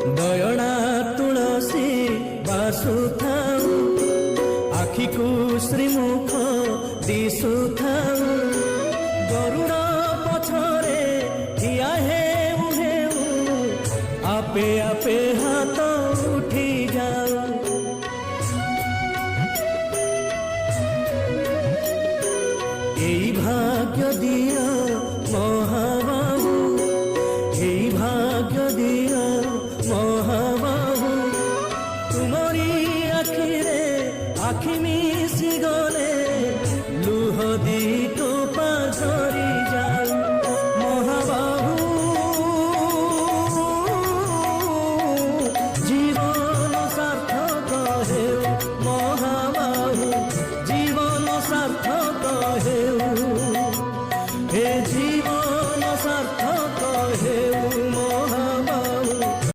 दयणा तुलसी बासुथाऊ आखि को श्रीमुख दिशुथाऊ गरुड़ पछरे ठिया हेउ हेउ आपे आपे हाथ